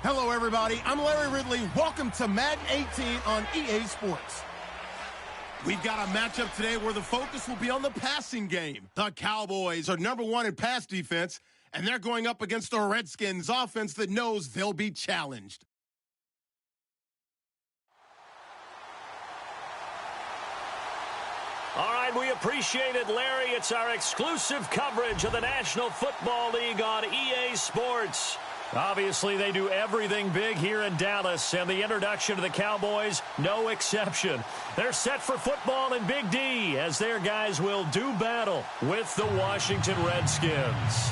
Hello, everybody. I'm Larry Ridley. Welcome to Madden 18 on EA Sports. We've got a matchup today where the focus will be on the passing game. The Cowboys are #1 in pass defense, and they're going up against the Redskins offense that knows they'll be challenged. All right, we appreciate it, Larry. It's our exclusive coverage of the National Football League on EA Sports. Obviously, they do everything big here in Dallas, and the introduction to the Cowboys, no exception. They're set for football in Big D, as their guys will do battle with the Washington Redskins.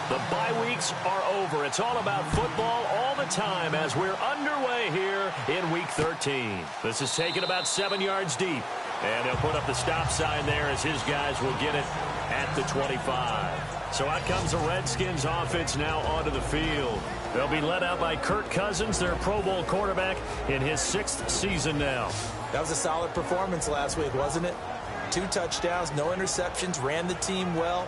The bye weeks are over. It's all about football all the time as we're underway here in Week 13. This is taken about 7 yards deep. And he'll put up the stop sign there as his guys will get it at the 25. So out comes the Redskins offense now onto the field. They'll be led out by Kirk Cousins, their Pro Bowl quarterback, in his 6th season now. That was a solid performance last week, wasn't it? 2 touchdowns, no interceptions, ran the team well.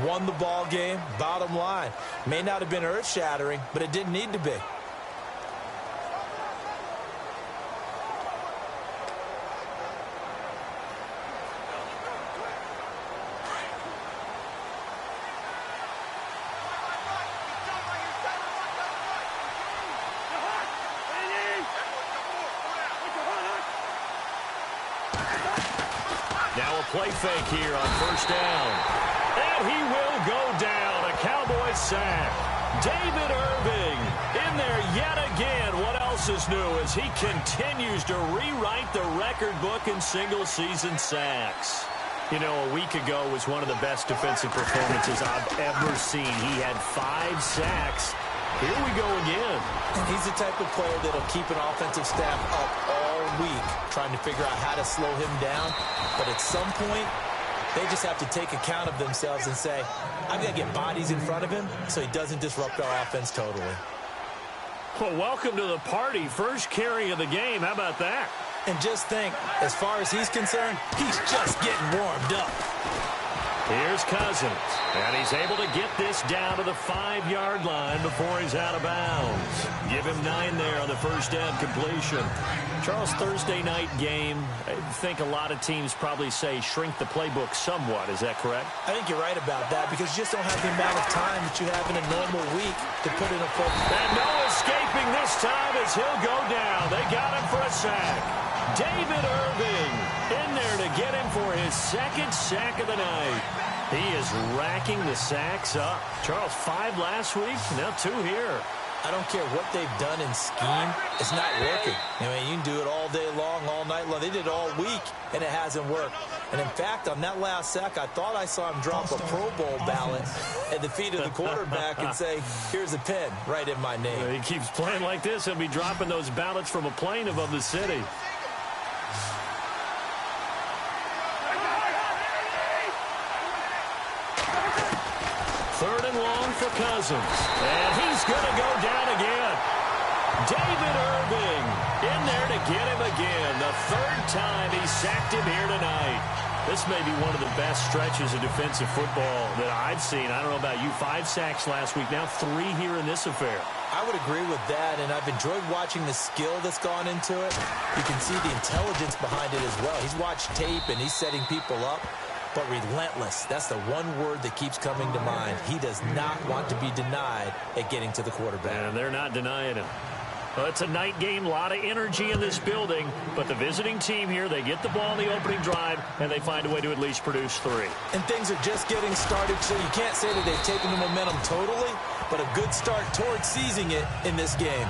Won the ball game. Bottom line, may not have been earth-shattering, but it didn't need to be. Now a play fake here on first down. And he will go down. A Cowboy sack. David Irving in there yet again. What else is new as he continues to rewrite the record book in single-season sacks. You know, a week ago was one of the best defensive performances I've ever seen. He had 5 sacks. Here we go again. He's the type of player that'll keep an offensive staff up all week trying to figure out how to slow him down. But at some point, they just have to take account of themselves and say, I've got to get bodies in front of him so he doesn't disrupt our offense totally. Well, welcome to the party. First carry of the game. How about that? And just think, as far as he's concerned, he's just getting warmed up. Here's Cousins, and he's able to get this down to the 5-yard line before he's out of bounds. Give him 9 there on the first down completion. Charles, Thursday night game, I think a lot of teams probably say shrink the playbook somewhat. Is that correct? I think you're right about that because you just don't have the amount of time that you have in a normal week to put in a full. And no escaping this time as he'll go down. They got him for a sack. David Irving in there to get him for his 2nd sack of the night. He is racking the sacks up. Charles, 5 last week, now 2 here. I don't care what they've done in scheme. It's not working. I mean, you can do it all day long, all night long. They did it all week, and it hasn't worked. And, in fact, on that last sack, I thought I saw him drop a Pro Bowl ballot at the feet of the quarterback and say, here's a pin right in my name. He keeps playing like this. He'll be dropping those ballots from a plane above the city. Third and long for Cousins. And he's going to go down again. David Irving in there to get him again. The 3rd time he sacked him here tonight. This may be one of the best stretches of defensive football that I've seen. I don't know about you. 5 sacks last week. Now 3 here in this affair. I would agree with that, and I've enjoyed watching the skill that's gone into it. You can see the intelligence behind it as well. He's watched tape, and he's setting people up. But relentless, that's the one word that keeps coming to mind. He does not want to be denied at getting to the quarterback. And they're not denying him. Well, it's a night game, a lot of energy in this building. But the visiting team here, they get the ball in the opening drive, and they find a way to at least produce 3. And things are just getting started, so you can't say that they've taken the momentum totally, but a good start towards seizing it in this game.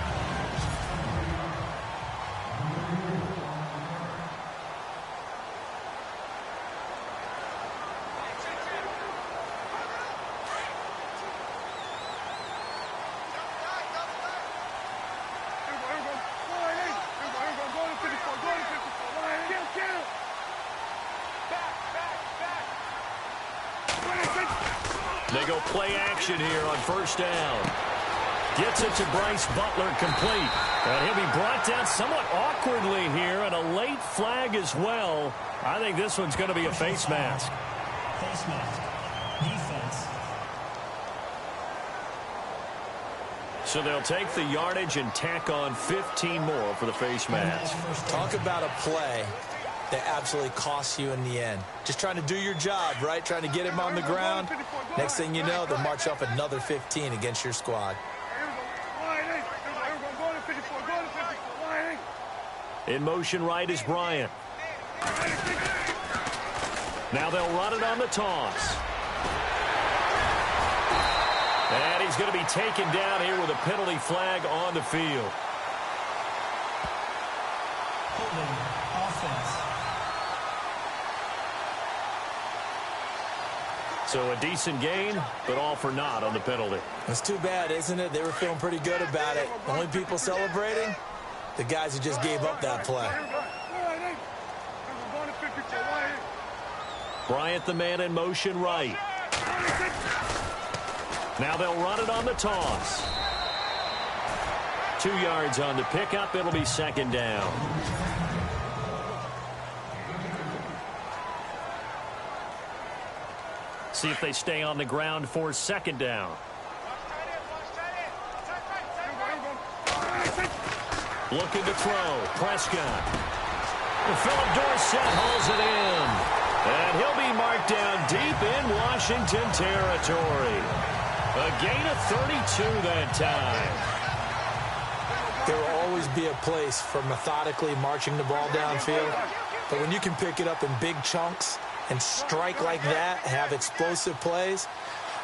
They go play action here on first down. Gets it to Bryce Butler, complete. And he'll be brought down somewhat awkwardly here, and a late flag as well. I think this one's going to be a face mask. Face mask. Defense. So they'll take the yardage and tack on 15 more for the face mask. Talk about a play that absolutely costs you in the end. Just trying to do your job, right? Trying to get him on the ground. Next thing you know, they'll march off another 15 against your squad. In motion right is Bryant. Now they'll run it on the toss. And he's going to be taken down here with a penalty flag on the field. Holding offense. So a decent gain, but all for naught on the penalty. That's too bad, isn't it? They were feeling pretty good about it. The only people celebrating, the guys who just gave up that play. Bryant, the man in motion right. Now they'll run it on the toss. 2 yards on the pickup. It'll be second down. See if they stay on the ground for second down. Looking to throw. Prescott. Philip Dorsett hauls it in. And he'll be marked down deep in Washington territory. A gain of 32 that time. There will always be a place for methodically marching the ball downfield. But when you can pick it up in big chunks and strike like that, have explosive plays,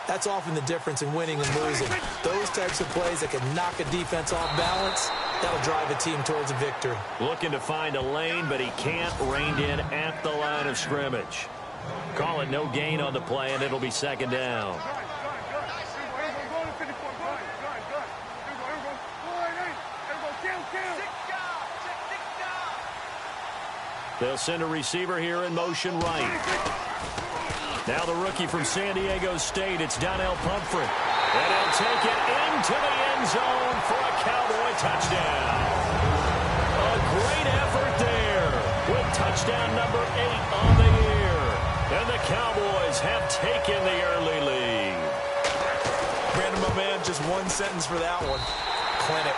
that's often the difference in winning and losing. Those types of plays that can knock a defense off balance, that'll drive a team towards a victory. Looking to find a lane, but he can't. Reined in at the line of scrimmage. Call it no gain on the play, and it'll be second down. They'll send a receiver here in motion right. Now the rookie from San Diego State, it's Donnell Pumphrey. And he'll take it into the end zone for a Cowboy touchdown. A great effort there with touchdown number 8 on the year. And the Cowboys have taken the early lead. Brandon, my man, just one sentence for that one. Clinic.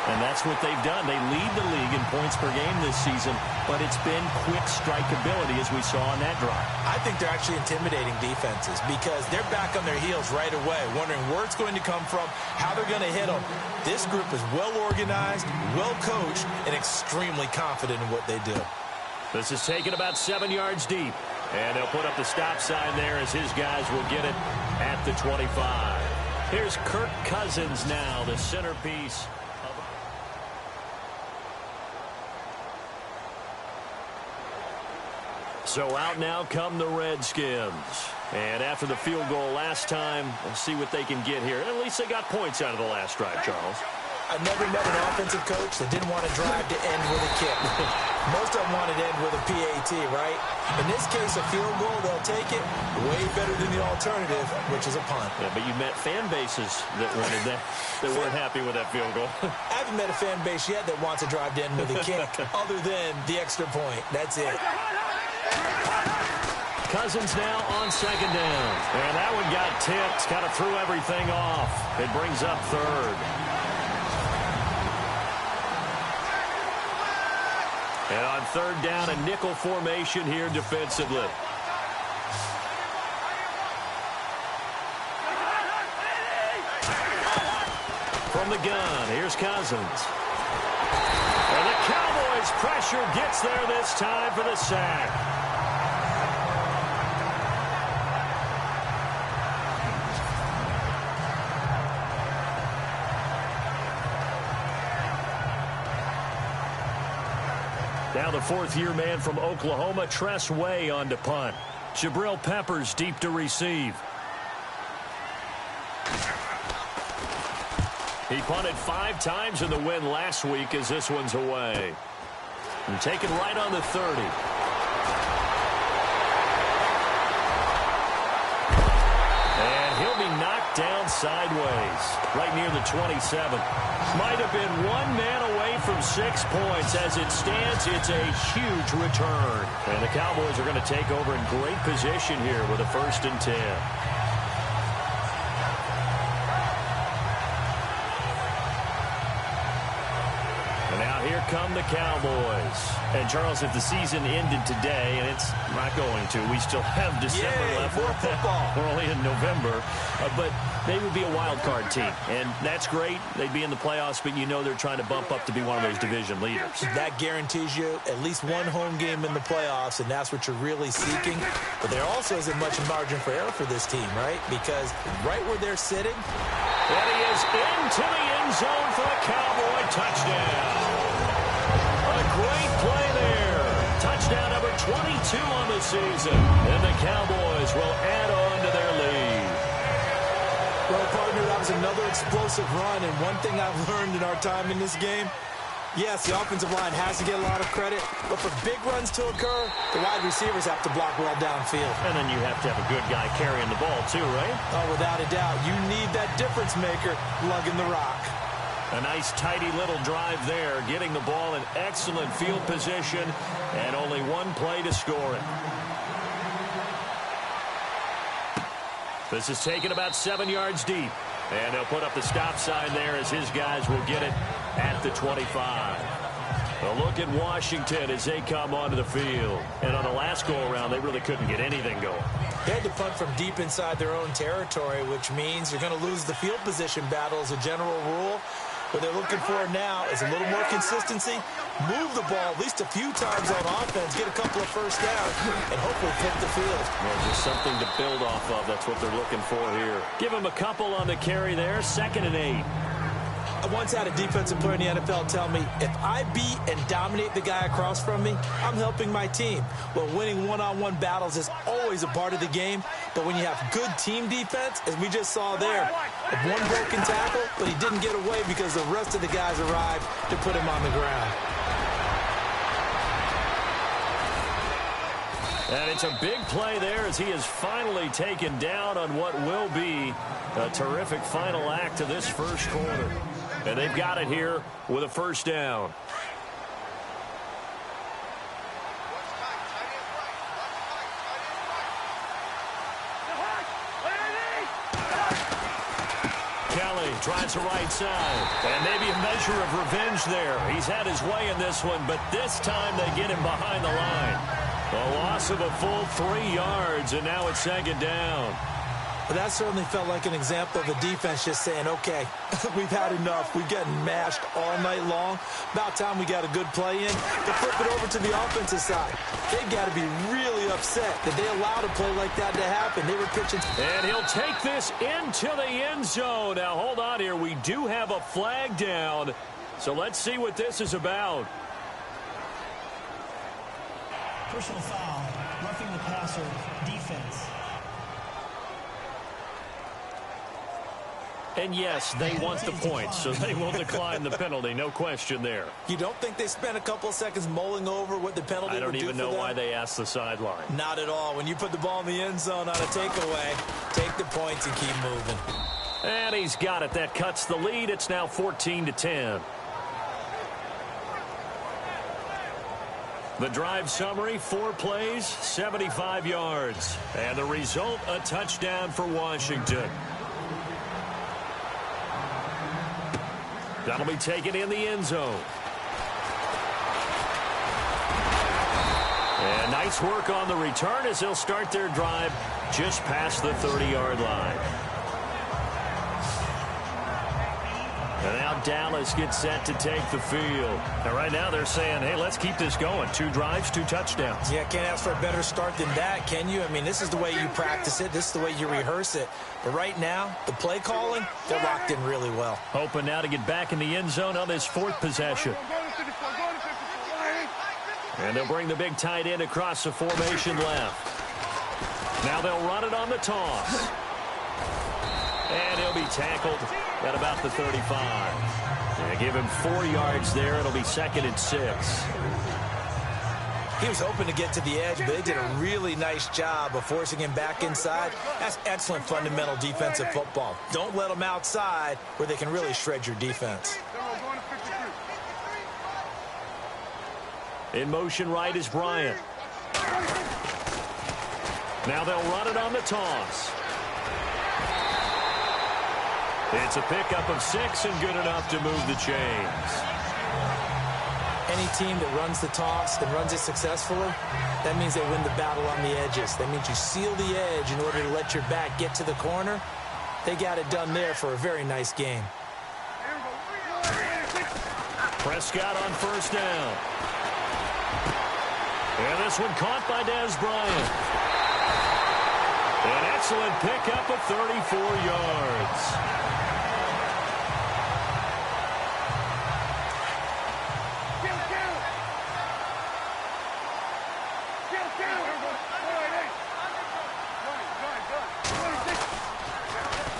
And that's what they've done. They lead the league in points per game this season, but it's been quick strikeability as we saw on that drive. I think they're actually intimidating defenses because they're back on their heels right away, wondering where it's going to come from, how they're going to hit them. This group is well organized, well coached, and extremely confident in what they do. This is taken about 7 yards deep, and they'll put up the stop sign there as his guys will get it at the 25. Here's Kirk Cousins now, the centerpiece. So out now come the Redskins. And after the field goal last time, we'll see what they can get here. At least they got points out of the last drive, Charles. I've never met an offensive coach that didn't want to drive to end with a kick. Most of them wanted to end with a PAT, right? In this case, a field goal, they'll take it. Way better than the alternative, which is a punt. Yeah, but you met fan bases that wanted that, that weren't happy with that field goal. I haven't met a fan base yet that wants to drive to end with a kick, other than the extra point. That's it. Cousins now on second down. And that one got tipped. Kind of threw everything off. It brings up third. And on third down, a nickel formation here defensively. From the gun, here's Cousins. And the Cowboys' pressure gets there this time for the sack. Now the fourth-year man from Oklahoma, Tress Way, on to punt. Jabril Peppers deep to receive. He punted 5 times in the win last week as this one's away. And taken right on the 30. And he'll be sideways, right near the 27. Might have been one man away from 6 points. As it stands, it's a huge return. And the Cowboys are going to take over in great position here with a 1st and 10. Here come the Cowboys. And, Charles, if the season ended today, and it's not going to, we still have December left. More football. We're only in November. But they would be a wild card team. And that's great. They'd be in the playoffs, but you know they're trying to bump up to be one of those division leaders. That guarantees you at least one home game in the playoffs, and that's what you're really seeking. But there also isn't much margin for error for this team, right? Because right where they're sitting. And he is into the end zone for a Cowboy touchdown. A great play there. Touchdown number 22 on the season. And the Cowboys will add on to their lead. Well, partner, that was another explosive run. And one thing I've learned in our time in this game, yes, the offensive line has to get a lot of credit. But for big runs to occur, the wide receivers have to block well downfield. And then you have to have a good guy carrying the ball too, right? Oh, without a doubt. You need that difference maker lugging the rock. A nice, tidy little drive there, getting the ball in excellent field position, and only one play to score it. This is taken about 7 yards deep, and he'll put up the stop sign there as his guys will get it at the 25. A look at Washington as they come onto the field. And on the last go-around, they really couldn't get anything going. They had to punt from deep inside their own territory, which means you're going to lose the field position battle as a general rule. What they're looking for now is a little more consistency, move the ball at least a few times on offense, get a couple of first downs, and hopefully flip the field. Well, just something to build off of. That's what they're looking for here. Give them a couple on the carry there, 2nd and 8. I once had a defensive player in the NFL tell me, if I beat and dominate the guy across from me, I'm helping my team. Well, winning one-on-one battles is always a part of the game, but when you have good team defense, as we just saw there, one broken tackle, but he didn't get away because the rest of the guys arrived to put him on the ground. And it's a big play there as he is finally taken down on what will be a terrific final act of this first quarter. And they've got it here with a 1st down. Kelly tries the right side. And maybe a measure of revenge there. He's had his way in this one, but this time they get him behind the line. A loss of a full 3 yards, and now it's 2nd down. But that certainly felt like an example of a defense just saying, okay, we've had enough. We've gotten mashed all night long. About time we got a good play in. But flip it over to the offensive side. They've got to be really upset that they allowed a play like that to happen. They were pitching. And he'll take this into the end zone. Now, hold on here. We do have a flag down. So let's see what this is about. Personal foul, roughing the passer, defense. And yes, they want the points, so they will decline the penalty. No question there. You don't think they spent a couple of seconds mulling over what the penalty would do for them? I don't even know why they asked the sideline. Not at all. When you put the ball in the end zone on a takeaway, take the points and keep moving. And he's got it. That cuts the lead. It's now 14-10. The drive summary, 4 plays, 75 yards. And the result, a touchdown for Washington. That'll be taken in the end zone. And nice work on the return as they'll start their drive just past the 30-yard line. And now Dallas gets set to take the field. And right now they're saying, hey, let's keep this going. 2 drives, 2 touchdowns. Yeah, can't ask for a better start than that, can you? I mean, this is the way you practice it. This is the way you rehearse it. But right now, the play calling, they're locked in really well. Hoping now to get back in the end zone on this 4th possession. And they'll bring the big tight end across the formation left. Now they'll run it on the toss. And he'll be tackled at about the 35. They give him 4 yards there. It'll be 2nd and 6. He was hoping to get to the edge, but they did a really nice job of forcing him back inside. That's excellent fundamental defensive football. Don't let them outside where they can really shred your defense. In motion right is Bryant. Now they'll run it on the toss. It's a pickup of 6 and good enough to move the chains. Any team that runs the toss and runs it successfully, that means they win the battle on the edges. That means you seal the edge in order to let your back get to the corner. They got it done there for a very nice game. Prescott on first down. And this one caught by Dez Bryant. An excellent pickup of 34 yards.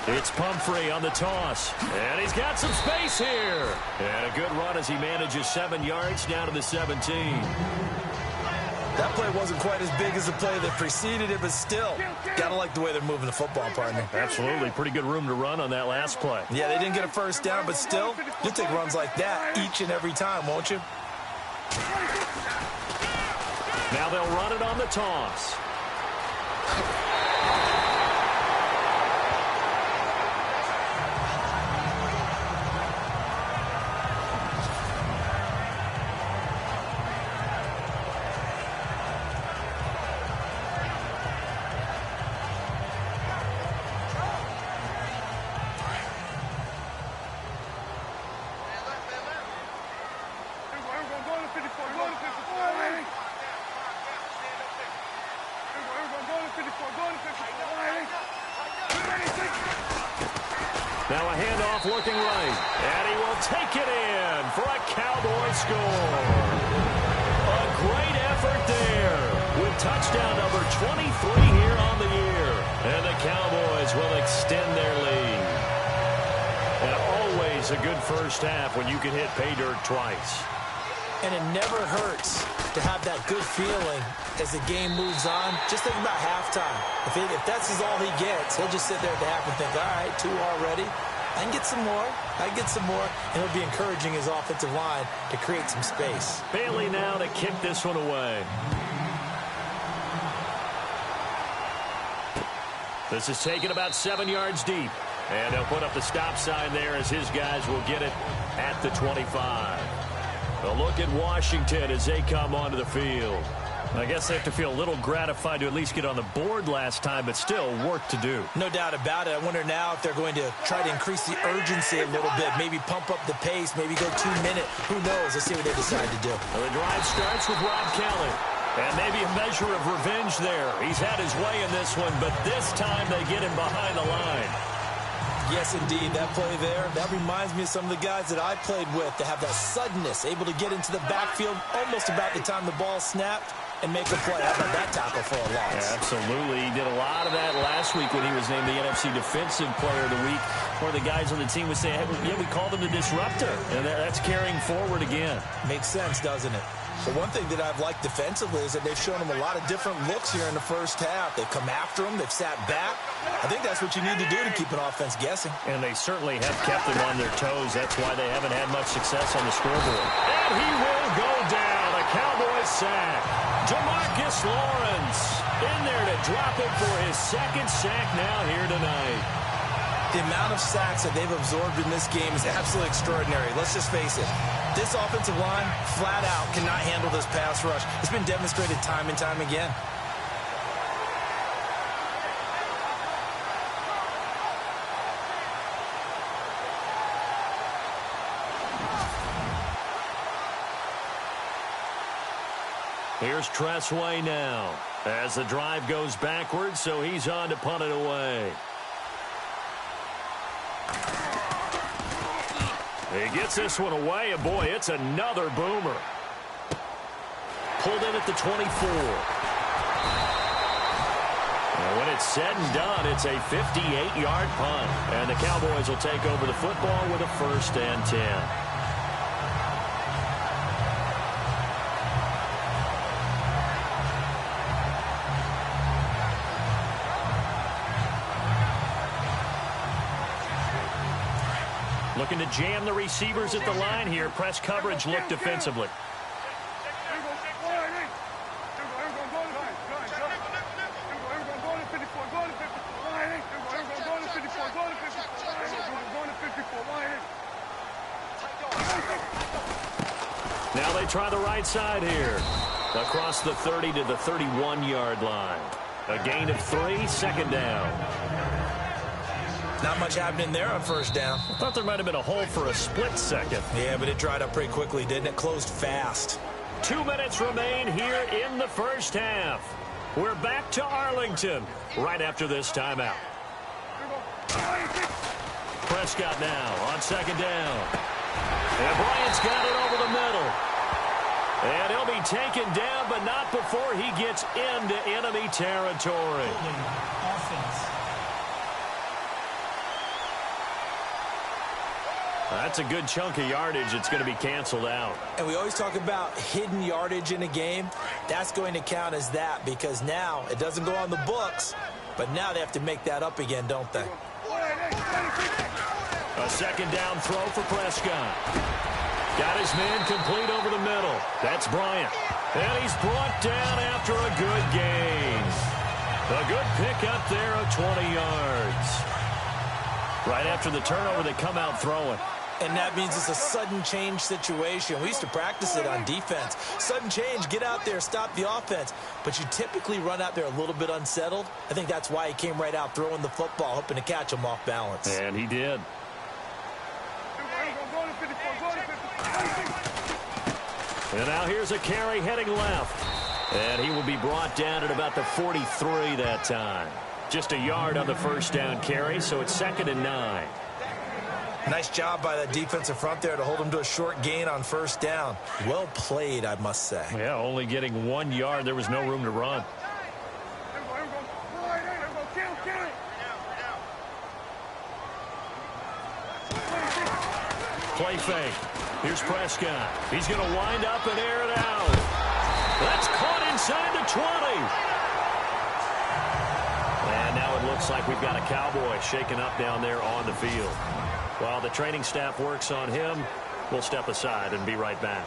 It's Pumphrey on the toss. And he's got some space here. And a good run as he manages 7 yards down to the 17. That play wasn't quite as big as the play that preceded it, but still, gotta like the way they're moving the football, partner. Absolutely. Pretty good room to run on that last play. Yeah, they didn't get a first down, but still, you'll take runs like that each and every time, won't you? Now they'll run it on the toss. Now a handoff looking right, and he will take it in for a Cowboy score. A great effort there with touchdown number 23 here on the year. And the Cowboys will extend their lead. And always a good first half when you can hit pay dirt twice. And it never hurts to have that good feeling as the game moves on. Just think about halftime. If that's all he gets, he'll just sit there at the half and think, all right, 2 already. I can get some more. I can get some more. And it'll be encouraging his offensive line to create some space. Bailey now to kick this one away. This is taken about 7 yards deep. And they'll put up the stop sign there as his guys will get it at the 25. A look at Washington as they come onto the field. I guess they have to feel a little gratified to at least get on the board last time, but still work to do. No doubt about it. I wonder now if they're going to try to increase the urgency a little bit, maybe pump up the pace, maybe go 2 minute. Who knows? Let's see what they decide to do. Well, the drive starts with Rob Kelly. And maybe a measure of revenge there. He's had his way in this one, but this time they get him behind the line. Yes, indeed. That play there, that reminds me of some of the guys that I played with to have that suddenness, able to get into the backfield almost about the time the ball snapped and make a play. How about that tackle for a loss? Yeah, absolutely. He did a lot of that last week when he was named the NFC Defensive Player of the Week, where the guys on the team would say, hey, yeah, we called him the disruptor. And that's carrying forward again. Makes sense, doesn't it? But one thing that I've liked defensively is that they've shown him a lot of different looks here in the first half. They've come after him. They've sat back. I think that's what you need to do to keep an offense guessing. And they certainly have kept them on their toes. That's why they haven't had much success on the scoreboard. And he will go down. A Cowboys sack. Jamarcus Lawrence in there to drop it for his second sack now here tonight. The amount of sacks that they've absorbed in this game is absolutely extraordinary. Let's just face it. This offensive line, flat out, cannot handle this pass rush. It's been demonstrated time and time again. Here's Tressway now as the drive goes backwards, so he's on to punt it away. He gets this one away, and boy, it's another boomer. Pulled in at the 24. And when it's said and done, it's a 58-yard punt. And the Cowboys will take over the football with a 1st and 10. Looking to jam the receivers at the line here. Press coverage look defensively. Now they try the right side here. Across the 30 to the 31-yard line. A gain of 3, second down. Not much happening there on first down. I thought there might have been a hole for a split second. Yeah, but it dried up pretty quickly, didn't it? Closed fast. 2 minutes remain here in the first half. We're back to Arlington right after this timeout. Prescott now on second down. And Bryant's got it over the middle. And he'll be taken down, but not before he gets into enemy territory. Offense. That's a good chunk of yardage. It's going to be canceled out. And we always talk about hidden yardage in a game. That's going to count as that because now it doesn't go on the books, but now they have to make that up again, don't they? A second down throw for Prescott. Got his man complete over the middle. That's Bryant. And he's brought down after a good gain. A good pickup there of 20 yards. Right after the turnover, they come out throwing. And that means it's a sudden change situation. We used to practice it on defense. Sudden change, get out there, stop the offense. But you typically run out there a little bit unsettled. I think that's why he came right out throwing the football, hoping to catch him off balance. And he did. And now here's a carry heading left. And he will be brought down at about the 43 that time. Just a yard on the first down carry, so it's 2nd and 9. Nice job by the defensive front there to hold him to a short gain on first down. Well played, I must say. Yeah, only getting 1 yard. There was no room to run. Play fake. Here's Prescott. He's going to wind up and air it out. That's caught inside the 20. And now it looks like we've got a Cowboy shaken up down there on the field. While the training staff works on him, we'll step aside and be right back.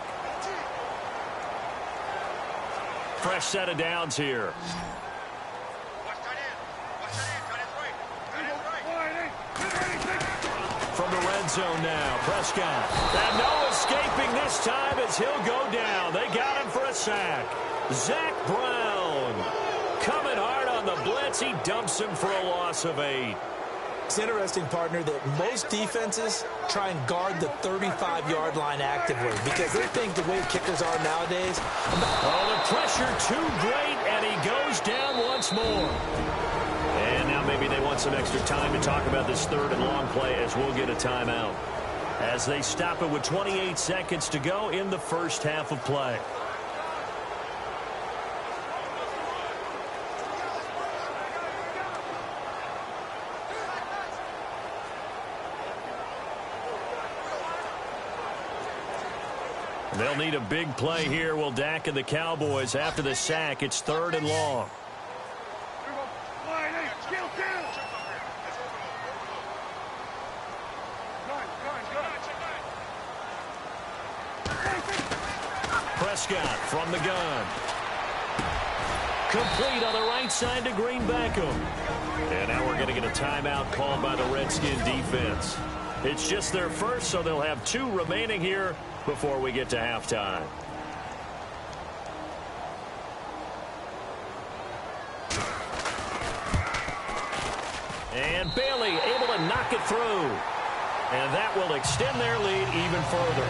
Fresh set of downs here. From the red zone now, Prescott. And no escaping this time as he'll go down. They got him for a sack. Zach Brown coming hard on the blitz. He dumps him for a loss of 8. It's interesting, partner, that most defenses try and guard the 35-yard line actively because they think the way kickers are nowadays. Oh, the pressure too great, and he goes down once more. And now maybe they want some extra time to talk about this 3rd and long play as we'll get a timeout. As they stop it with 28 seconds to go in the first half of play. They'll need a big play here. Will Dak and the Cowboys after the sack. It's 3rd and long. Prescott from the gun. Complete on the right side to Green Beckham. And now we're going to get a timeout called by the Redskin defense. It's just their first, so they'll have 2 remaining here before we get to halftime. And Bailey able to knock it through. And that will extend their lead even further.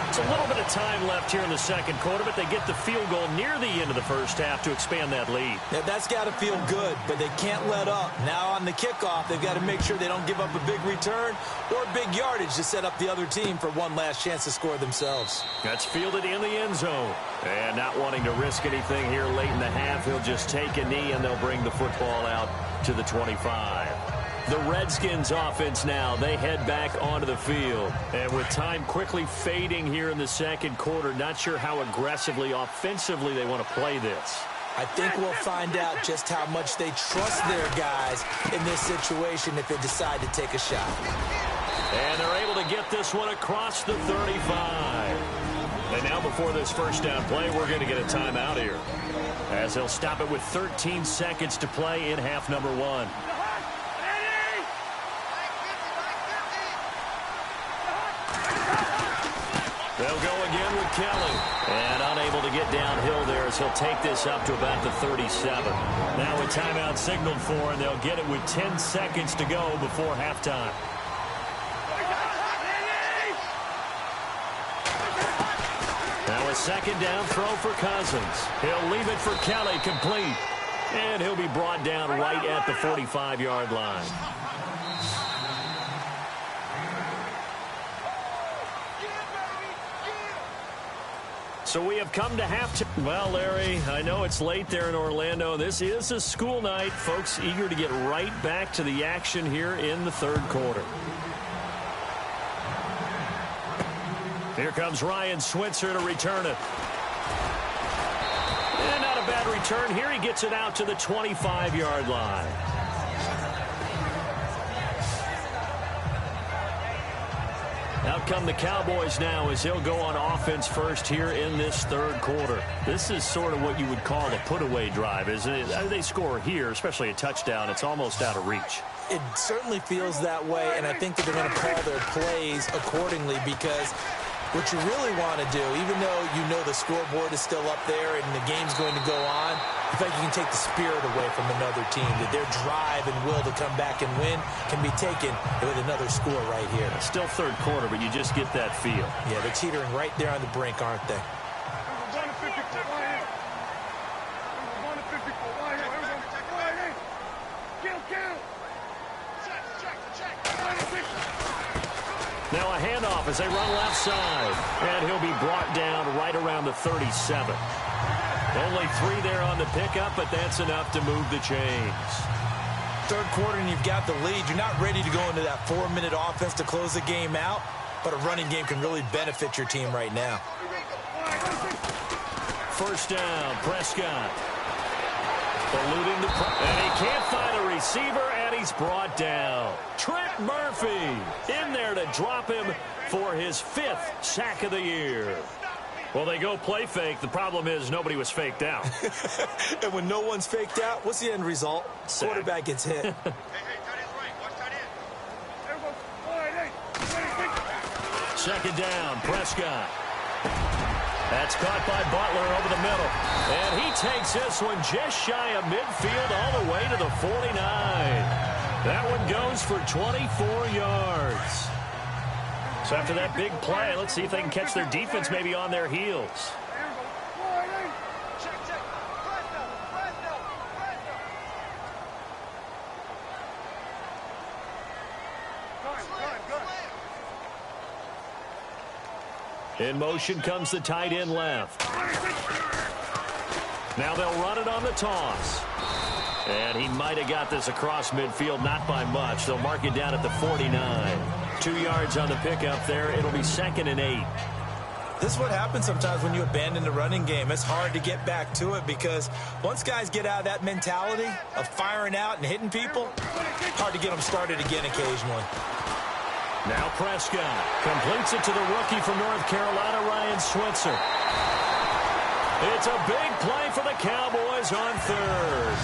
It's a little bit of time left here in the second quarter, but they get the field goal near the end of the first half to expand that lead. Yeah, that's got to feel good, but they can't let up. Now on the kickoff, they've got to make sure they don't give up a big return or big yardage to set up the other team for one last chance to score themselves. That's fielded in the end zone. And not wanting to risk anything here late in the half, he'll just take a knee and they'll bring the football out to the 25. The Redskins offense now, they head back onto the field. And with time quickly fading here in the second quarter, not sure how aggressively, offensively they want to play this. I think we'll find out just how much they trust their guys in this situation if they decide to take a shot. And they're able to get this one across the 35. And now before this first down play, we're going to get a timeout here, as they'll stop it with 13 seconds to play in half number 1. They'll go again with Kelly. And unable to get downhill there as he'll take this up to about the 37. Now a timeout signaled for, and they'll get it with 10 seconds to go before halftime. Now a second down throw for Cousins. He'll leave it for Kelly, complete. And he'll be brought down right at the 45-yard line. So we have come to halftime. Well, Larry, I know it's late there in Orlando. This is a school night. Folks eager to get right back to the action here in the third quarter. Here comes Ryan Switzer to return it. And not a bad return here. He gets it out to the 25-yard line. Out come the Cowboys now as he'll go on offense first here in this third quarter. This is sort of what you would call a put-away drive, isn't it? They score here, especially a touchdown. It's almost out of reach. It certainly feels that way, and I think that they're going to call their plays accordingly, because what you really want to do, even though you know the scoreboard is still up there and the game's going to go on, I think you can take the spirit away from another team, that their drive and will to come back and win can be taken with another score right here. Still third quarter, but you just get that feel. Yeah, they're teetering right there on the brink, aren't they? Now a handoff as they run left side. And he'll be brought down right around the 37. Only 3 there on the pickup, but that's enough to move the chains. Third quarter and you've got the lead. You're not ready to go into that 4-minute offense to close the game out, but a running game can really benefit your team right now. First down, Prescott. Eluding the and he can't find a receiver, and he's brought down. Trent Murphy in there to drop him for his 5th sack of the year. Well, they go play fake. The problem is nobody was faked out. And when no one's faked out, what's the end result? Sack. Quarterback gets hit. Second down, Prescott. That's caught by Butler over the middle. And he takes this one just shy of midfield all the way to the 49. That one goes for 24 yards. So after that big play, let's see if they can catch their defense maybe on their heels. In motion comes the tight end left. Now they'll run it on the toss. And he might have got this across midfield, not by much. They'll mark it down at the 49. 2 yards on the pickup there. It'll be 2nd and 8. This is what happens sometimes when you abandon the running game. It's hard to get back to it because once guys get out of that mentality of firing out and hitting people, hard to get them started again occasionally. Now Prescott completes it to the rookie from North Carolina, Ryan Switzer. It's a big play for the Cowboys on third.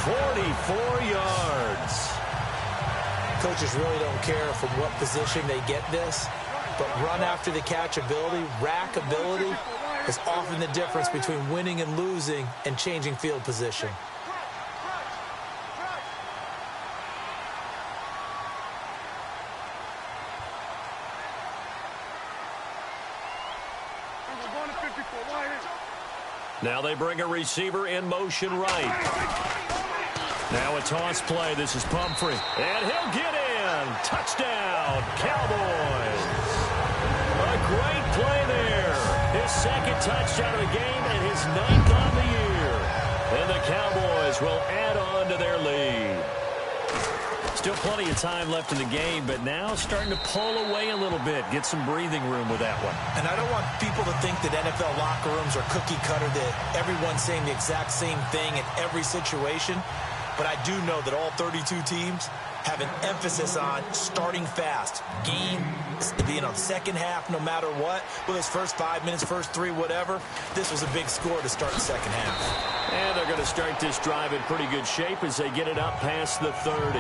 44 yards. Coaches really don't care from what position they get this, but run after the catch ability, rack ability is often the difference between winning and losing and changing field position. Now they bring a receiver in motion right. Now a toss play. This is Pumphrey. And he'll get in. Touchdown, Cowboys. A great play there. His 2nd touchdown of the game and his 9th on the year. And the Cowboys will add on to their lead. Still plenty of time left in the game, but now starting to pull away a little bit. Get some breathing room with that one. And I don't want people to think that NFL locker rooms are cookie cutter, that everyone's saying the exact same thing in every situation. But I do know that all 32 teams have an emphasis on starting fast. Second half, no matter what, whether it's first 5 minutes, first 3, whatever, this was a big score to start the second half. And they're going to start this drive in pretty good shape as they get it up past the 30.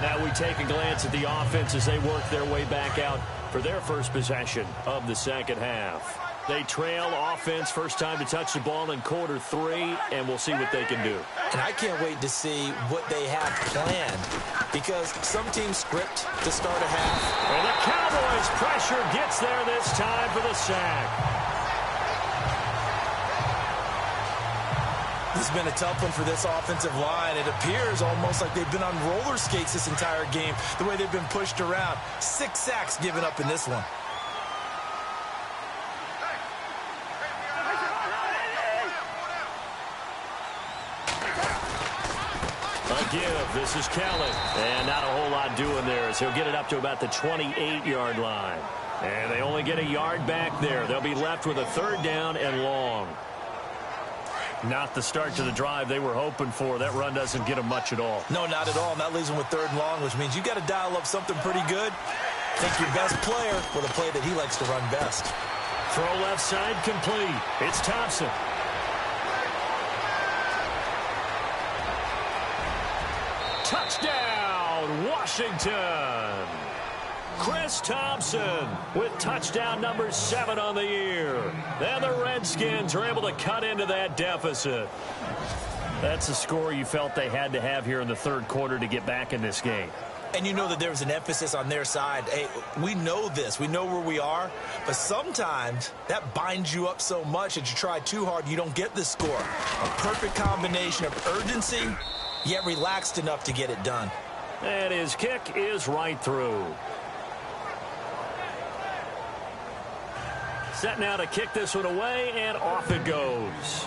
Now we take a glance at the offense as they work their way back out for their first possession of the second half. They trail offense, first time to touch the ball in quarter 3, and we'll see what they can do. And I can't wait to see what they have planned, because some teams script to start a half. And the Cowboys' pressure gets there this time for the sack. This has been a tough one for this offensive line. It appears almost like they've been on roller skates this entire game, the way they've been pushed around. 6 sacks given up in this one. Give. This is Kelly. And not a whole lot doing there as he'll get it up to about the 28-yard line. And they only get a yard back there. They'll be left with a 3rd down and long. Not the start to the drive they were hoping for. That run doesn't get them much at all. No, not at all. And that leaves them with 3rd and long, which means you got to dial up something pretty good. Take your best player with a play that he likes to run best. Throw left side complete. It's Thompson. Touchdown, Washington. Chris Thompson with touchdown number 7 on the year. And the Redskins are able to cut into that deficit. That's a score you felt they had to have here in the 3rd quarter to get back in this game. And you know that there was an emphasis on their side. Hey, we know this. We know where we are. But sometimes that binds you up so much that you try too hard, you don't get the score. A perfect combination of urgency, yet relaxed enough to get it done. And his kick is right through. Set now to kick this one away, and off it goes.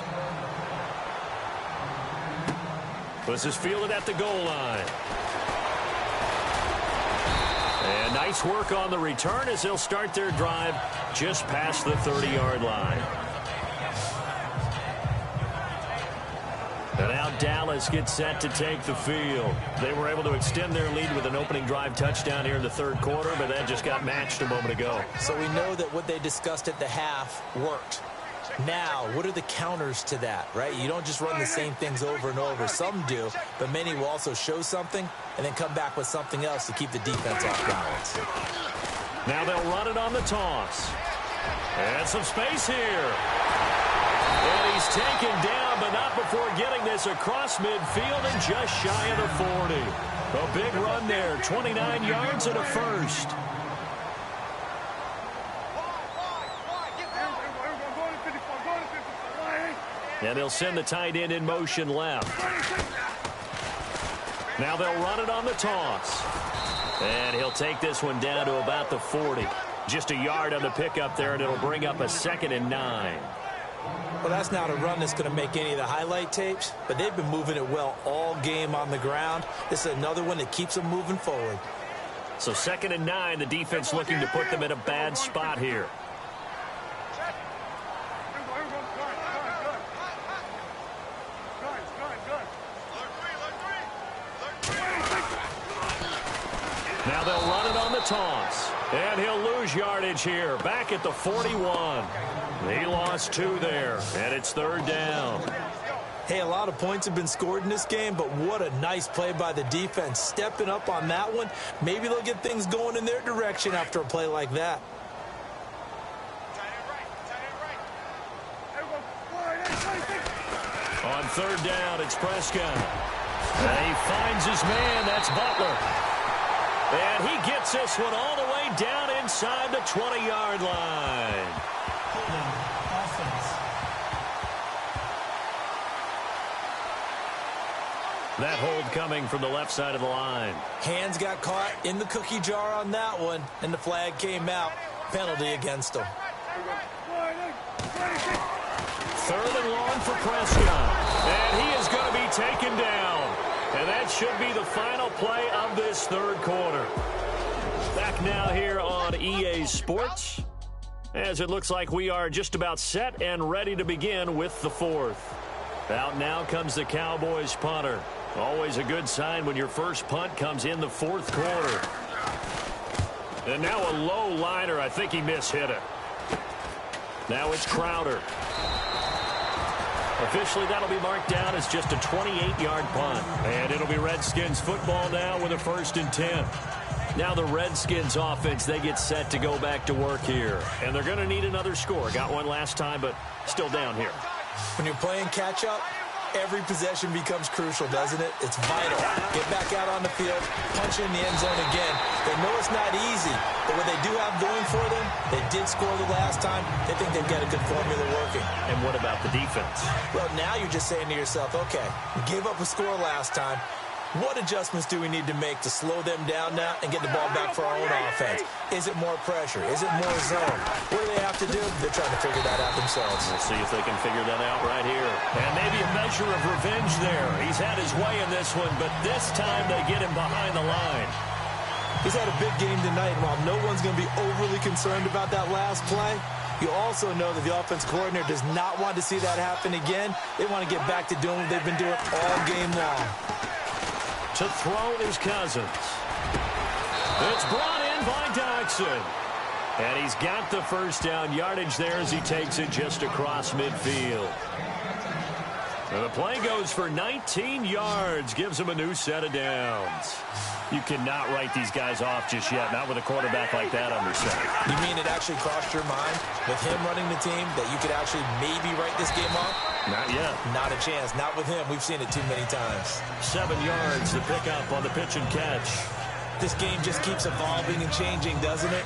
This is fielded at the goal line. And nice work on the return as they'll start their drive just past the 30-yard line. And now Dallas gets set to take the field. They were able to extend their lead with an opening drive touchdown here in the 3rd quarter, but that just got matched a moment ago. So we know that what they discussed at the half worked. Now, what are the counters to that, right? You don't just run the same things over and over. Some do, but many will also show something and then come back with something else to keep the defense off balance. Now they'll run it on the toss. And some space here. And he's taken down, but not before getting this across midfield and just shy of the 40. A big run there, 29 yards and a first. And they'll send the tight end in motion left. Now they'll run it on the toss. And he'll take this one down to about the 40. Just a yard on the pickup there, and it'll bring up a 2nd and 9. Well, that's not a run that's going to make any of the highlight tapes, but they've been moving it well all game on the ground. This is another one that keeps them moving forward. So 2nd and 9, the defense looking to put them in a bad spot here. Now they'll run it on the toss. And he'll lose yardage here. Back at the 41. He lost 2 there. And it's 3rd down. Hey, a lot of points have been scored in this game, but what a nice play by the defense. Stepping up on that one. Maybe they'll get things going in their direction after a play like that. On 3rd down, it's Prescott. And he finds his man. That's Butler. And he gets this one all the way down inside the 20-yard line. Holding offense. That hold coming from the left side of the line. Hands got caught in the cookie jar on that one, and the flag came out. Penalty against him. 3rd and long for Prescott. And he is going to be taken down. And that should be the final play of this 3rd quarter. Back now here on EA Sports, as it looks like we are just about set and ready to begin with the 4th. Out now comes the Cowboys punter. Always a good sign when your first punt comes in the fourth quarter. And now a low liner. I think he mishit it. Now it's Crowder. Officially, that'll be marked down as just a 28-yard punt. And it'll be Redskins football now with a 1st and 10. Now the Redskins offense, they get set to go back to work here. And they're going to need another score. Got one last time, but still down here. When you're playing catch-up, every possession becomes crucial, doesn't it? It's vital. Get back out on the field, punch in the end zone again. They know it's not easy, but what they do have going for them, they did score the last time. They think they've got a good formula working. And what about the defense? Well, now you're just saying to yourself, okay, we gave up a score last time. What adjustments do we need to make to slow them down now and get the ball back for our own offense? Is it more pressure? Is it more zone? What do they have to do? They're trying to figure that out themselves. We'll see if they can figure that out right here. And maybe a measure of revenge there. He's had his way in this one, but this time they get him behind the line. He's had a big game tonight, and while no one's going to be overly concerned about that last play, you also know that the offense coordinator does not want to see that happen again. They want to get back to doing what they've been doing all game long. To throw is Cousins. It's brought in by Dodson. And he's got the first down yardage there as he takes it just across midfield. And the play goes for 19 yards, gives him a new set of downs. You cannot write these guys off just yet, not with a quarterback like that under center. You mean it actually crossed your mind with him running the team that you could actually maybe write this game off? Not yet. Not a chance. Not with him. We've seen it too many times. 7 yards, the pickup on the pitch and catch. This game just keeps evolving and changing, doesn't it?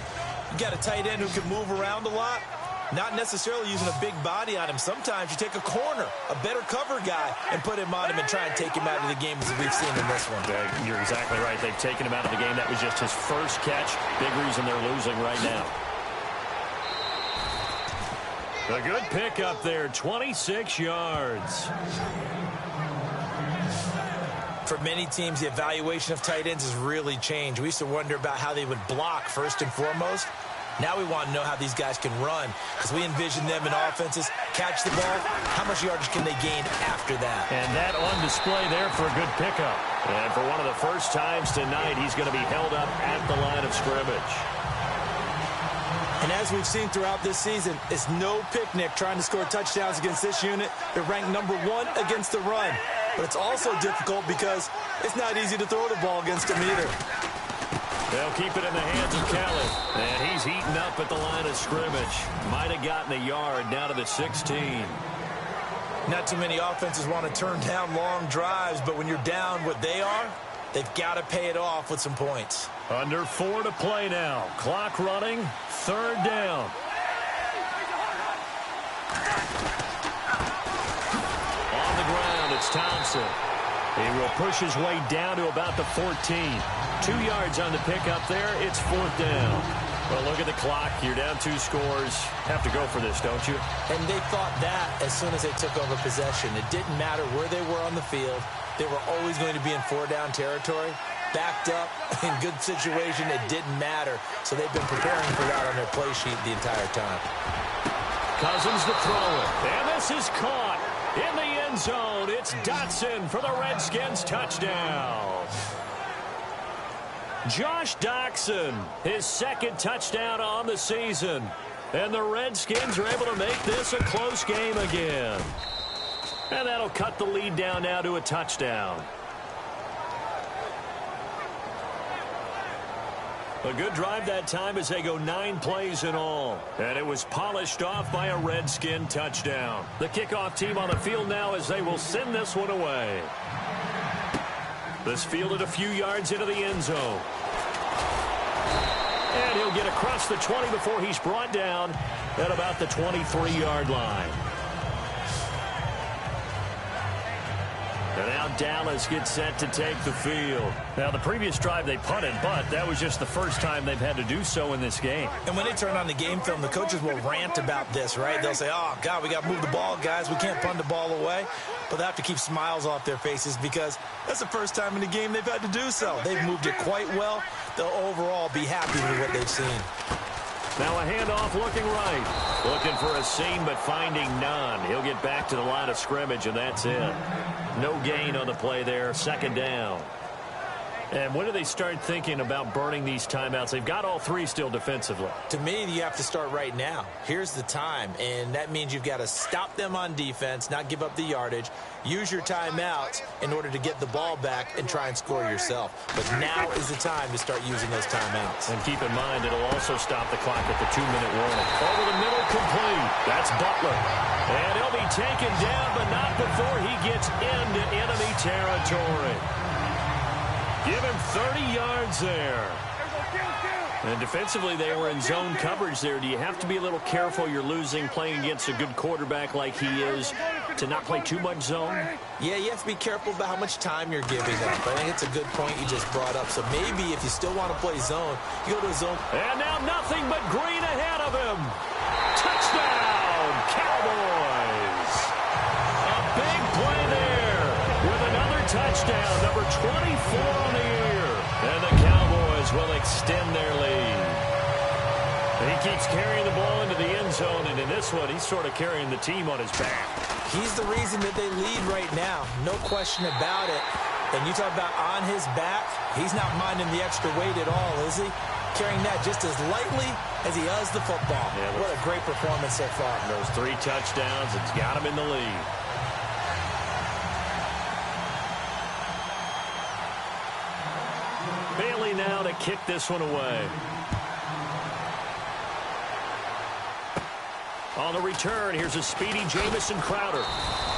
You got a tight end who can move around a lot. Not necessarily using a big body on him. Sometimes you take a corner, a better cover guy, and put him on him and try and take him out of the game as we've seen in this one. You're exactly right. They've taken him out of the game. That was just his first catch. Big reason they're losing right now. A good pickup there, 26 yards. For many teams, the evaluation of tight ends has really changed. We used to wonder about how they would block first and foremost. Now we want to know how these guys can run because we envision them in offenses, catch the ball, how much yardage can they gain after that? And that on display there for a good pickup. And for one of the first times tonight, he's going to be held up at the line of scrimmage. And as we've seen throughout this season, it's no picnic trying to score touchdowns against this unit. They're ranked #1 against the run. But it's also difficult because it's not easy to throw the ball against them either. They'll keep it in the hands of Kelly. And he's heating up at the line of scrimmage. Might have gotten a yard down to the 16. Not too many offenses want to turn down long drives, but when you're down what they are, they've got to pay it off with some points. Under 4 to play now. Clock running. 3rd down. On the ground, it's Thompson. He will push his way down to about the 14. 2 yards on the pickup there. It's 4th down. Well, look at the clock. You're down 2 scores. Have to go for this, don't you? And they thought that as soon as they took over possession. It didn't matter where they were on the field. They were always going to be in 4-down territory. Backed up, in good situation, it didn't matter. So they've been preparing for that on their play sheet the entire time. Cousins to throw it. And this is caught in the end zone. It's Dotson for the Redskins touchdown. Josh Doctson, his 2nd touchdown on the season. And the Redskins are able to make this a close game again. And that'll cut the lead down now to a touchdown. A good drive that time as they go 9 plays in all. And it was polished off by a Redskin touchdown. The kickoff team on the field now as they will send this one away. This fielded a few yards into the end zone. And he'll get across the 20 before he's brought down at about the 23-yard line. And now Dallas gets set to take the field. Now, the previous drive they punted, but that was just the first time they've had to do so in this game. And when they turn on the game film, the coaches will rant about this, right? They'll say, oh, God, we got to move the ball, guys. We can't punt the ball away. But they have to keep smiles off their faces because that's the first time in the game they've had to do so. They've moved it quite well. They'll overall be happy with what they've seen. Now a handoff looking right. Looking for a seam, but finding none. He'll get back to the line of scrimmage, and that's it. No gain on the play there. Second down. And when do they start thinking about burning these timeouts? They've got all three still defensively. To me, you have to start right now. Here's the time, and that means you've got to stop them on defense, not give up the yardage, use your timeouts in order to get the ball back and try and score yourself. But now is the time to start using those timeouts. And keep in mind, it'll also stop the clock at the 2-minute warning. Over the middle, complete. That's Butler. And he'll be taken down, but not before he gets into enemy territory. Give him 30 yards there. And defensively, they were in zone coverage there. Do you have to be a little careful? You're losing playing against a good quarterback like he is to not play too much zone? Yeah, you have to be careful about how much time you're giving up. I think it's a good point you just brought up. So maybe if you still want to play zone, you go to a zone. And now nothing but green ahead of him. Touchdown, Cowboys. A big play there with another touchdown, number 24 on the year. And the Cowboys will extend their lead. He keeps carrying the ball into the end zone, and in this one, he's sort of carrying the team on his back. He's the reason that they lead right now. No question about it. And you talk about on his back, he's not minding the extra weight at all, is he? Carrying that just as lightly as he does the football. Yeah, what a great performance so far. Those 3 touchdowns, it's got him in the lead. Bailey now to kick this one away. On the return, here's a speedy Jamison Crowder.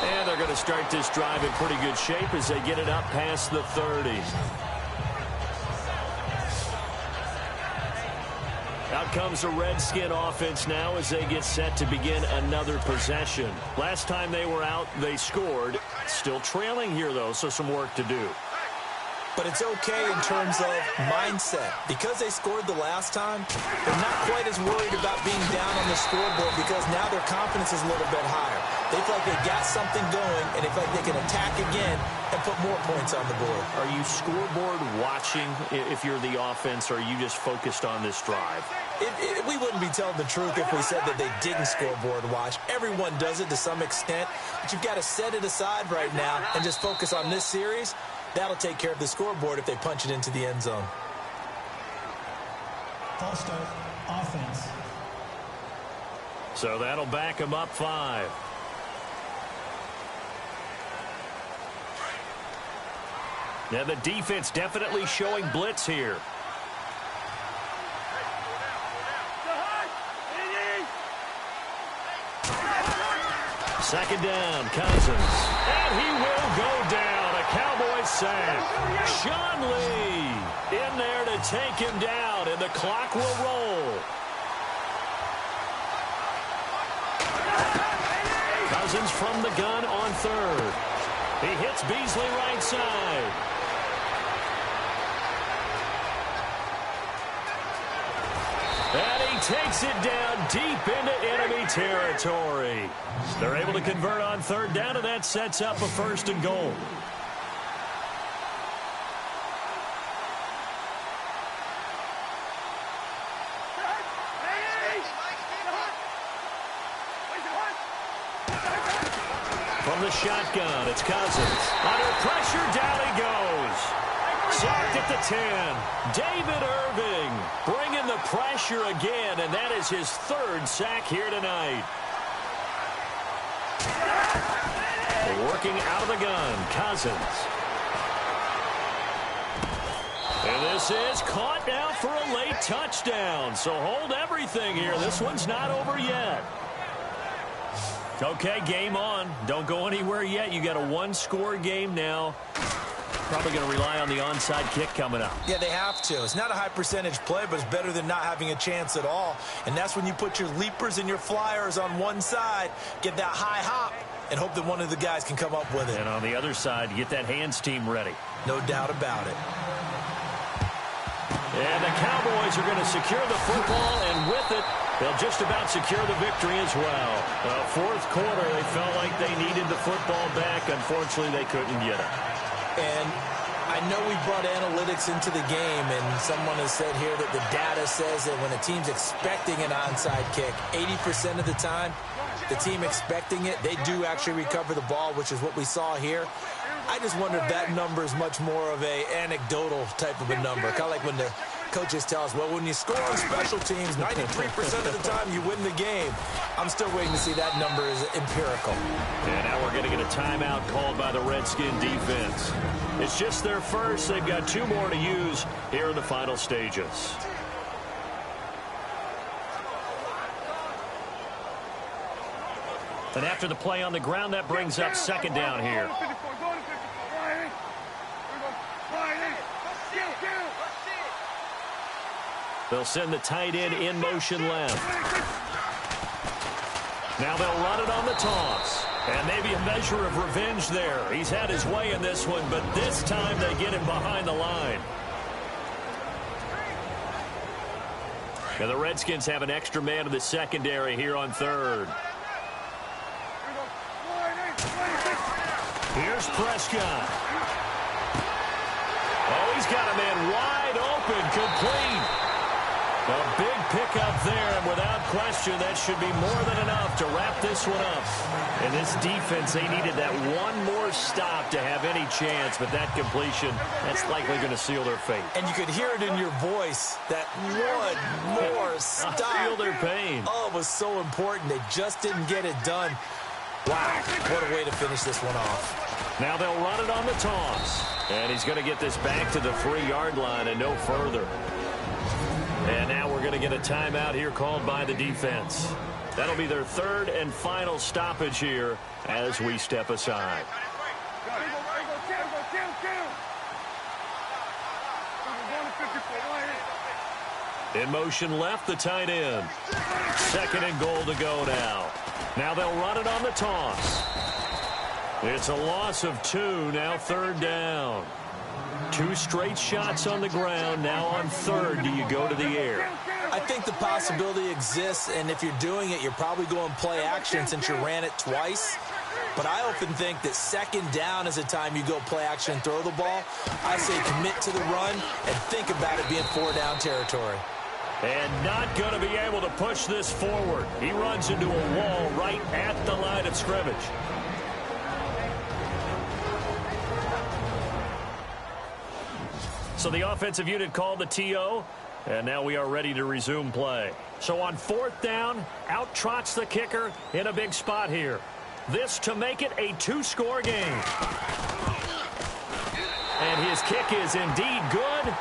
And they're going to start this drive in pretty good shape as they get it up past the 30. Out comes the Redskin offense now as they get set to begin another possession. Last time they were out, they scored. Still trailing here, though, so some work to do. But it's okay in terms of mindset. Because they scored the last time, they're not quite as worried about being down on the scoreboard because now their confidence is a little bit higher. They feel like they got something going, and they feel like they can attack again and put more points on the board. Are you scoreboard watching if you're the offense, or are you just focused on this drive? We wouldn't be telling the truth if we said that they didn't scoreboard watch. Everyone does it to some extent, but you've got to set it aside right now and just focus on this series. That'll take care of the scoreboard if they punch it into the end zone. False start, offense. So that'll back them up 5. Now the defense definitely showing blitz here. Second down, Cousins. And he will go down. A Cowboys sack. Sean Lee in there to take him down, and the clock will roll. Cousins from the gun on 3rd. He hits Beasley right side. And he takes it down deep into enemy territory. They're able to convert on 3rd down, and that sets up a 1st and goal. From the shotgun, it's Cousins. Under pressure, down he goes. Sacked at the 10. David Irving bringing the pressure again, and that is his 3rd sack here tonight. Working out of the gun, Cousins. And this is caught now for a late touchdown. So hold everything here. This one's not over yet. Okay, game on. Don't go anywhere yet. You got a 1-score game now. Probably going to rely on the onside kick coming up. Yeah, they have to. It's not a high percentage play, but it's better than not having a chance at all. And that's when you put your leapers and your flyers on one side, get that high hop, and hope that one of the guys can come up with it. And on the other side, get that hands team ready. No doubt about it. And the Cowboys are going to secure the football, and with it, they'll just about secure the victory as well. 4th quarter, they felt like they needed the football back. Unfortunately, they couldn't get it. And I I know we brought analytics into the game, and someone has said here that the data says that when a team's expecting an onside kick, 80% of the time, the team expecting it, they do actually recover the ball, which is what we saw here. I just wonder if that number is much more of a anecdotal type of a number. Kind of like when the coaches tell us, well, when you score on special teams, 93% of the time you win the game. I'm still waiting to see that number is empirical. And now we're going to get a timeout called by the Redskin defense. It's just their first. They've got 2 more to use here in the final stages. And after the play on the ground, that brings up second down here. They'll send the tight end in motion left. Now they'll run it on the toss. And maybe a measure of revenge there. He's had his way in this one, but this time they get him behind the line. Now the Redskins have an extra man in the secondary here on third. Here's Prescott. Oh, he's got a man wide open, complete. A big pickup there, and without question, that should be more than enough to wrap this one up. And this defense, they needed that one more stop to have any chance, but that completion, that's likely going to seal their fate. And you could hear it in your voice, that one more stop. I feel their pain. Oh, it was so important. They just didn't get it done. Wow, what a way to finish this one off. Now they'll run it on the toss. And he's going to get this back to the 3-yard line and no further. And now we're going to get a timeout here called by the defense. That'll be their 3rd and final stoppage here as we step aside. In motion left, the tight end. 2nd and goal to go now. Now they'll run it on the toss. It's a loss of 2, now 3rd down. 2 straight shots on the ground. Now on 3rd, do you go to the air? I think the possibility exists, and if you're doing it, you're probably going play action since you ran it twice. But I often think that 2nd down is the time you go play action and throw the ball. I say commit to the run and think about it being 4-down territory. And not going to be able to push this forward. He runs into a wall right at the line of scrimmage. So the offensive unit called the TO, and now we are ready to resume play. So on 4th down, out trots the kicker in a big spot here. This to make it a 2-score game. And his kick is indeed good,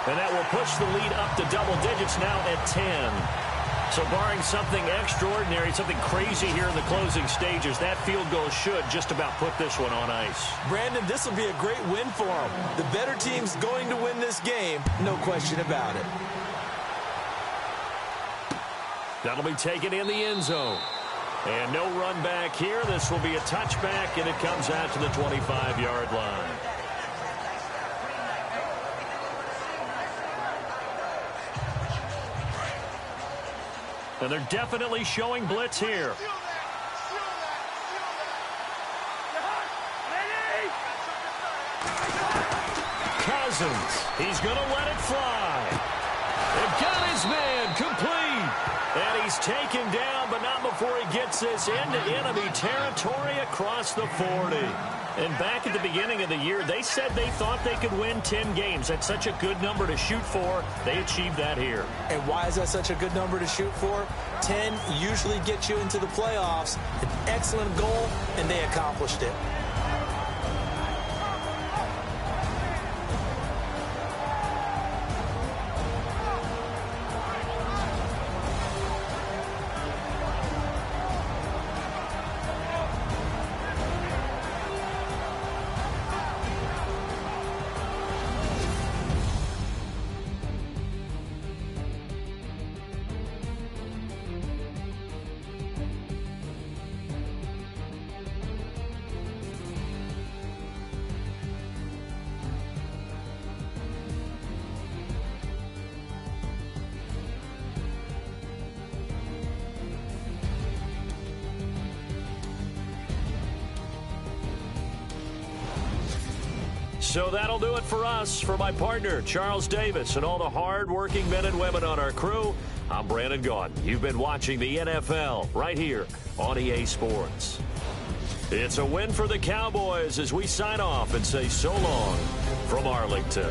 and that will push the lead up to double digits now at 10. So barring something extraordinary, something crazy here in the closing stages, that field goal should just about put this one on ice. Brandon, this will be a great win for them. The better team's going to win this game, no question about it. That'll be taken in the end zone. And no run back here. This will be a touchback, and it comes out to the 25-yard line. And they're definitely showing blitz here. Cousins, he's going to let it fly. They've got his man complete. And he's taken down, but not before he gets this into enemy territory across the 40. And back at the beginning of the year, they said they thought they could win 10 games. That's such a good number to shoot for. They achieved that here. And why is that such a good number to shoot for? 10 usually gets you into the playoffs. An excellent goal, and they accomplished it. So that'll do it for us. For my partner, Charles Davis, and all the hard-working men and women on our crew, I'm Brandon Gaudin. You've been watching the NFL right here on EA Sports. It's a win for the Cowboys as we sign off and say so long from Arlington.